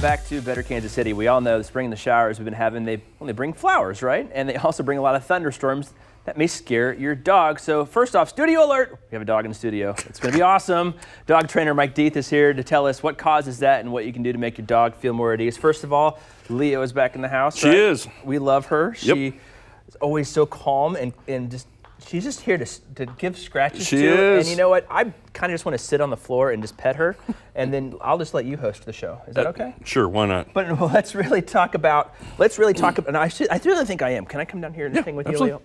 Welcome back to Better Kansas City. We all know the spring and the showers we've been having, they bring flowers, right? And they also bring a lot of thunderstorms that may scare your dog. So first off, studio alert. We have a dog in the studio. It's going to be awesome. Dog trainer Mike Deathe is here to tell us what causes that and what you can do to make your dog feel more at ease. First of all, Leo is back in the house. She is. We love her. Yep. She is always so calm and just, she's just here to give scratches she to. Is. And you know what? I kind of just want to sit on the floor and just pet her, and then I'll just let you host the show. Is that okay? Sure, why not? But let's really talk about, and I really think I am. Can I come down here and hang with absolutely. you, Leo?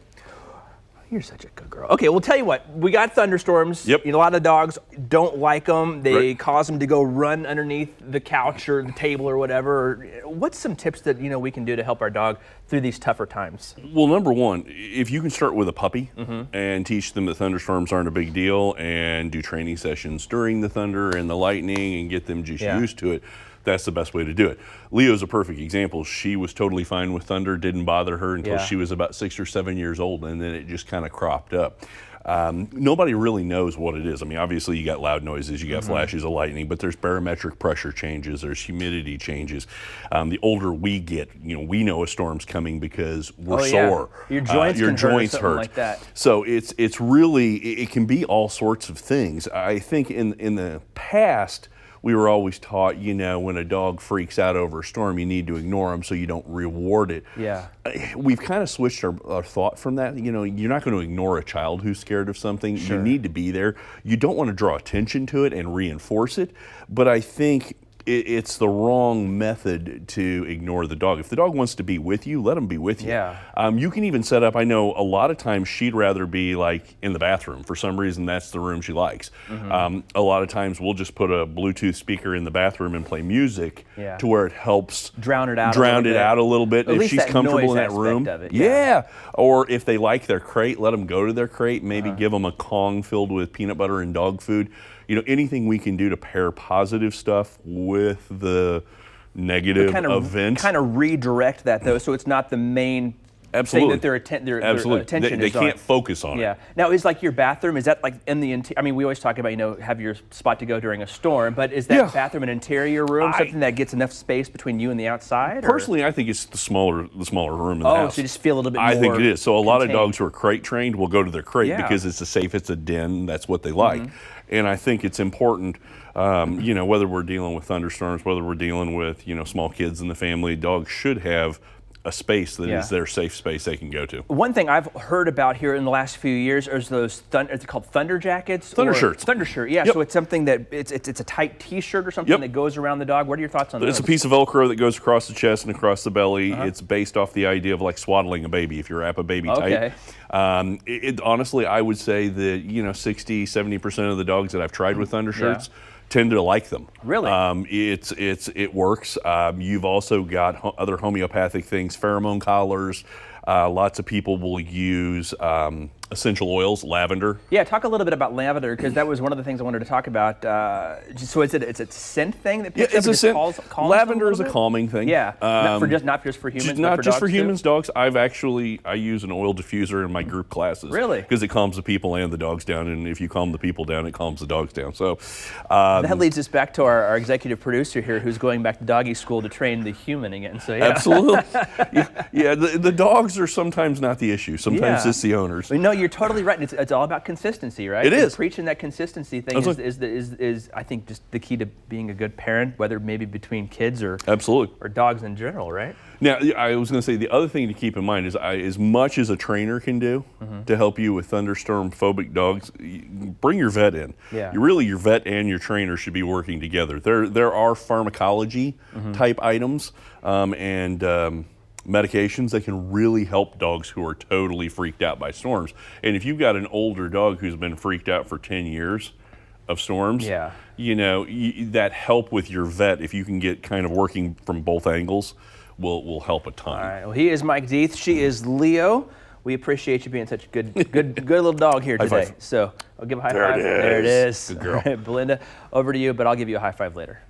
You're such a good girl. Okay, well, tell you what. We got thunderstorms. Yep. You know, a lot of dogs don't like them. They Right. cause them to go run underneath the couch or the table or whatever. What's some tips that we can do to help our dog through these tougher times? Well, number one, if you can start with a puppy and teach them that thunderstorms aren't a big deal and do training sessions during the thunder and the lightning and get them just used to it, that's the best way to do it. Leo's a perfect example. She was totally fine with thunder, didn't bother her until she was about 6 or 7 years old, and then it just kind of cropped up. Nobody really knows what it is. I mean, obviously you got loud noises, you got flashes of lightning, but there's barometric pressure changes, there's humidity changes. The older we get, we know a storm's coming because we're sore. Your joints your can joints hurt. Or hurt. Like that. So it's really, it can be all sorts of things. I think in the past, we were always taught, when a dog freaks out over a storm, you need to ignore them so you don't reward it. Yeah. We've kind of switched our thought from that. You're not going to ignore a child who's scared of something. Sure. You need to be there. You don't want to draw attention to it and reinforce it, but I think it's the wrong method to ignore the dog. If the dog wants to be with you, let him be with you. Yeah. You can even set up, I know a lot of times she'd rather be like in the bathroom. For some reason, that's the room she likes. A lot of times we'll just put a Bluetooth speaker in the bathroom and play music to where it helps drown it out a little bit. At if least she's that comfortable in noise that room. of it, Or if they like their crate, let them go to their crate, maybe give them a Kong filled with peanut butter and dog food. Anything we can do to pair positive stuff with the negative events. Kind of redirect that though, so it's not the main thing that their attention they is on. can't focus on it. Yeah. Now, is like your bathroom, is that like in the interior? I mean, we always talk about, have your spot to go during a storm, but is that bathroom an interior room, something that gets enough space between you and the outside? Personally, I think it's the smaller room in the house. Oh, so you just feel a little bit more I think it is. So a lot of contained. dogs who are crate trained will go to their crate because it's safe, it's a den, that's what they like. And I think it's important, whether we're dealing with thunderstorms, whether we're dealing with, small kids in the family, dogs should have a space that is their safe space they can go to. One thing I've heard about here in the last few years is those, it's called thunder jackets? Thunder shirts. Thunder shirt, yeah. Yep. So it's something that, it's a tight t-shirt or something that goes around the dog. What are your thoughts on that? It's a piece of Velcro that goes across the chest and across the belly. It's based off the idea of like swaddling a baby if you wrap a baby tight. Honestly, I would say that, 60, 70% of the dogs that I've tried with thunder shirts tend to like them. Really? It works. You've also got other homeopathic things, pheromone collars. Lots of people will use essential oils, lavender. Yeah, talk a little bit about lavender, because that was one of the things I wanted to talk about. So it's a scent thing that picks up? It's a scent. Calms Lavender is a calming thing. Yeah, not just for humans, not but for just dogs for humans, too? dogs. I use an oil diffuser in my group classes. Really? Because it calms the people and the dogs down, and if you calm the people down, it calms the dogs down. So that leads us back to our executive producer here, who's going back to doggy school to train the human again. So absolutely. The dogs are sometimes not the issue. Sometimes it's the owners. No, you're totally right. It's all about consistency, right? It is. Preaching that consistency thing is I think just the key to being a good parent, whether maybe between kids or dogs in general, right? Now, I was going to say the other thing to keep in mind is as much as a trainer can do to help you with thunderstorm phobic dogs, bring your vet in. Yeah. Your vet and your trainer should be working together. There are pharmacology type items and medications that can really help dogs who are totally freaked out by storms. And if you've got an older dog who's been freaked out for 10 years of storms, that help with your vet, if you can get kind of working from both angles, will help a ton. All right. Well, he is Mike Deathe. She is Leo. We appreciate you being such a good little dog here today. So I'll give a high five. There it is. Good girl. All right, Belinda, over to you, but I'll give you a high five later.